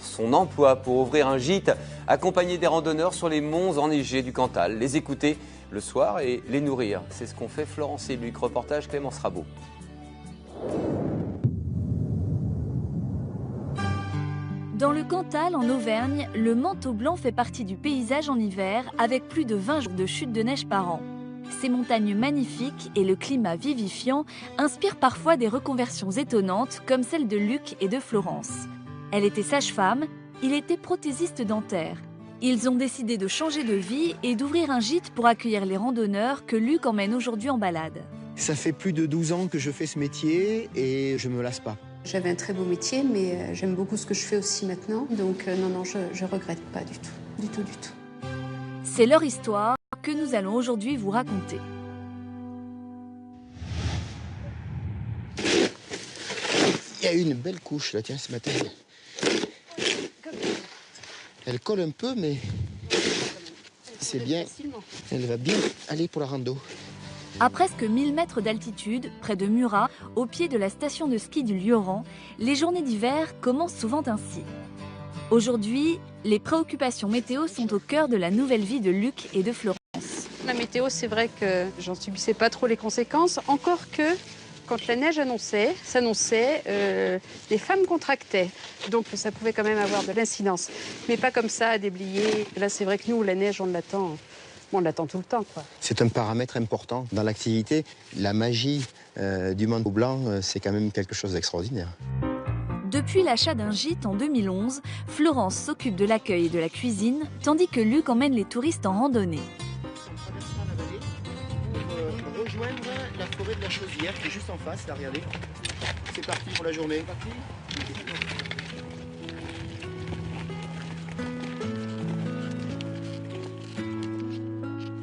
son emploi pour ouvrir un gîte, accompagner des randonneurs sur les monts enneigés du Cantal, les écouter le soir et les nourrir. C'est ce qu'ont fait Florence et Luc. Reportage Clémence Rabot. Dans le Cantal, en Auvergne, le manteau blanc fait partie du paysage en hiver avec plus de 20 jours de chute de neige par an. Ces montagnes magnifiques et le climat vivifiant inspirent parfois des reconversions étonnantes comme celle de Luc et de Florence. Elle était sage-femme, il était prothésiste dentaire. Ils ont décidé de changer de vie et d'ouvrir un gîte pour accueillir les randonneurs que Luc emmène aujourd'hui en balade. Ça fait plus de 12 ans que je fais ce métier et je ne me lasse pas. J'avais un très beau métier, mais j'aime beaucoup ce que je fais aussi maintenant. Donc non, je ne regrette pas du tout. Du tout. C'est leur histoire que nous allons aujourd'hui vous raconter. Il y a eu une belle couche là, tiens, ce matin. Elle colle un peu, mais c'est bien. Elle va bien aller pour la rando. À presque 1000 mètres d'altitude, près de Murat, au pied de la station de ski du Lioran, les journées d'hiver commencent souvent ainsi. Aujourd'hui, les préoccupations météo sont au cœur de la nouvelle vie de Luc et de Florence. La météo, c'est vrai que j'en subissais pas trop les conséquences, encore que quand la neige s'annonçait, les femmes contractaient. Donc ça pouvait quand même avoir de l'incidence. Mais pas comme ça, à déblayer. Là, c'est vrai que nous, la neige, on l'attend tout le temps, quoi. C'est un paramètre important dans l'activité. La magie du manteau blanc, c'est quand même quelque chose d'extraordinaire. Depuis l'achat d'un gîte en 2011, Florence s'occupe de l'accueil et de la cuisine, tandis que Luc emmène les touristes en randonnée. Pour rejoindre la forêt de la Chaudière qui est juste en face, là, regardez. C'est parti pour la journée.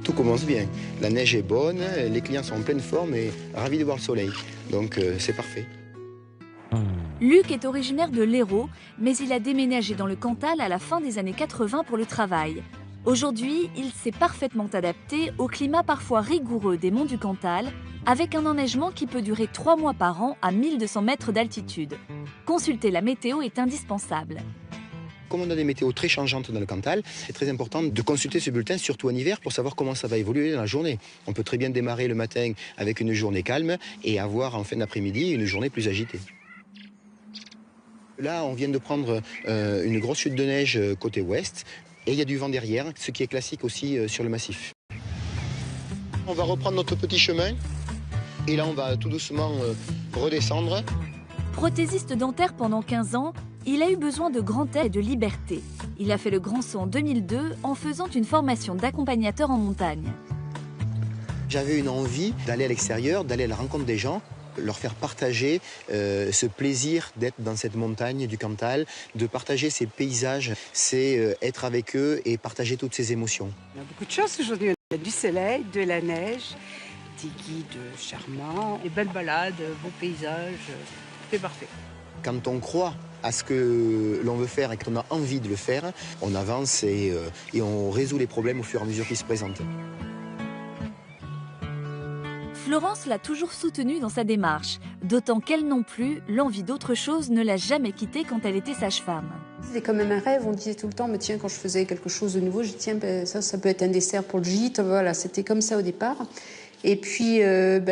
Tout commence bien. La neige est bonne, les clients sont en pleine forme et ravis de voir le soleil. Donc c'est parfait. Luc est originaire de l'Hérault, mais il a déménagé dans le Cantal à la fin des années 80 pour le travail. Aujourd'hui, il s'est parfaitement adapté au climat parfois rigoureux des monts du Cantal, avec un enneigement qui peut durer 3 mois par an à 1200 mètres d'altitude. Consulter la météo est indispensable. Comme on a des météos très changeantes dans le Cantal, c'est très important de consulter ce bulletin, surtout en hiver, pour savoir comment ça va évoluer dans la journée. On peut très bien démarrer le matin avec une journée calme et avoir en fin d'après-midi une journée plus agitée. Là, on vient de prendre une grosse chute de neige côté ouest et il y a du vent derrière, ce qui est classique aussi sur le massif. On va reprendre notre petit chemin et là, on va tout doucement redescendre. Prothésiste dentaire pendant 15 ans, il a eu besoin de grand air et de liberté. Il a fait le grand saut en 2002 en faisant une formation d'accompagnateur en montagne. J'avais une envie d'aller à l'extérieur, d'aller à la rencontre des gens, leur faire partager ce plaisir d'être dans cette montagne du Cantal, de partager ces paysages, c'est être avec eux et partager toutes ces émotions. Il y a beaucoup de choses aujourd'hui. Il y a du soleil, de la neige, des guides charmants, des belles balades, beaux paysages, c'est parfait. Quand on croit à ce que l'on veut faire et qu'on a envie de le faire, on avance et on résout les problèmes au fur et à mesure qu'ils se présentent. Florence l'a toujours soutenue dans sa démarche, d'autant qu'elle non plus, l'envie d'autre chose ne l'a jamais quittée quand elle était sage-femme. C'était quand même un rêve, on disait tout le temps, mais tiens, quand je faisais quelque chose de nouveau, je disais, tiens, ça peut être un dessert pour le gîte, voilà, c'était comme ça au départ. Et puis,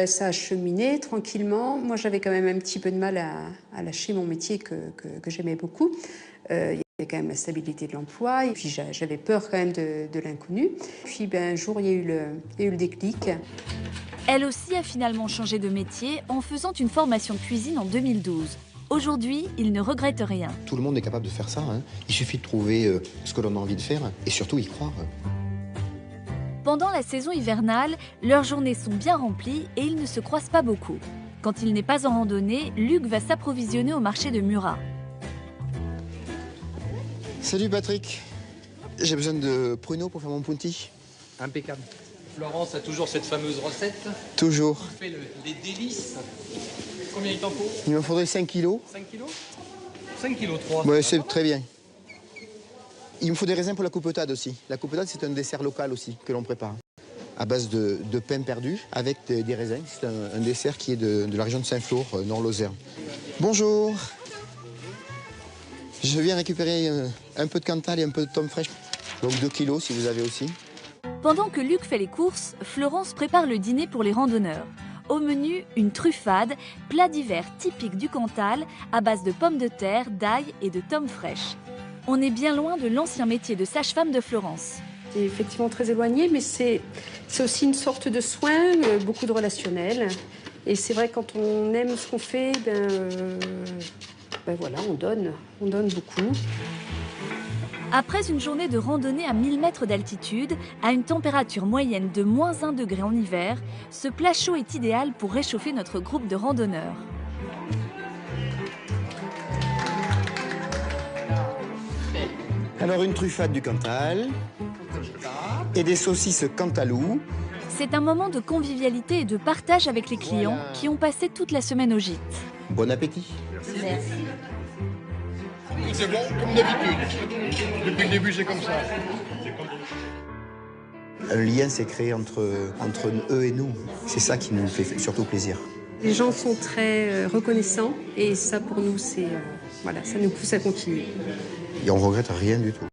ça a cheminé tranquillement. Moi, j'avais quand même un petit peu de mal à lâcher mon métier que j'aimais beaucoup. Il y avait quand même la stabilité de l'emploi, et puis j'avais peur quand même de l'inconnu. Puis, un jour, il y a eu le déclic. Elle aussi a finalement changé de métier en faisant une formation de cuisine en 2012. Aujourd'hui, il ne regrette rien. Tout le monde est capable de faire ça, hein. Il suffit de trouver ce que l'on a envie de faire et surtout y croire. Pendant la saison hivernale, leurs journées sont bien remplies et ils ne se croisent pas beaucoup. Quand il n'est pas en randonnée, Luc va s'approvisionner au marché de Murat. Salut Patrick, j'ai besoin de pruneaux pour faire mon punti. Impeccable. Florence a toujours cette fameuse recette. Toujours. Il fait les délices. Combien il t'en faut? Il me faudrait 5 kilos. 5 kilos 5 kilos 3. Ouais, c'est très bien. Il me faut des raisins pour la coupetade aussi. La coupetade, c'est un dessert local aussi que l'on prépare. À base de pain perdu avec des raisins. C'est un dessert qui est de la région de Saint-Flour, Nord-Lozère. Bonjour. Je viens récupérer un peu de Cantal et un peu de tomme fraîche. Donc 2 kilos si vous avez aussi. Pendant que Luc fait les courses, Florence prépare le dîner pour les randonneurs. Au menu, une truffade, plat d'hiver typique du Cantal, à base de pommes de terre, d'ail et de tomme fraîche. On est bien loin de l'ancien métier de sage-femme de Florence. C'est effectivement très éloigné, mais c'est aussi une sorte de soin, beaucoup de relationnel. Et c'est vrai, quand on aime ce qu'on fait, voilà, on donne beaucoup. Après une journée de randonnée à 1000 mètres d'altitude, à une température moyenne de -1 degré en hiver, ce plat chaud est idéal pour réchauffer notre groupe de randonneurs. Alors une truffade du Cantal et des saucisses Cantalou. C'est un moment de convivialité et de partage avec les clients qui ont passé toute la semaine au gîte. Bon appétit. Merci. C'est bon, comme d'habitude. Depuis le début, c'est comme ça. Un lien s'est créé entre eux et nous. C'est ça qui nous fait surtout plaisir. Les gens sont très reconnaissants et ça pour nous, ça nous pousse à continuer. Et on regrette rien du tout.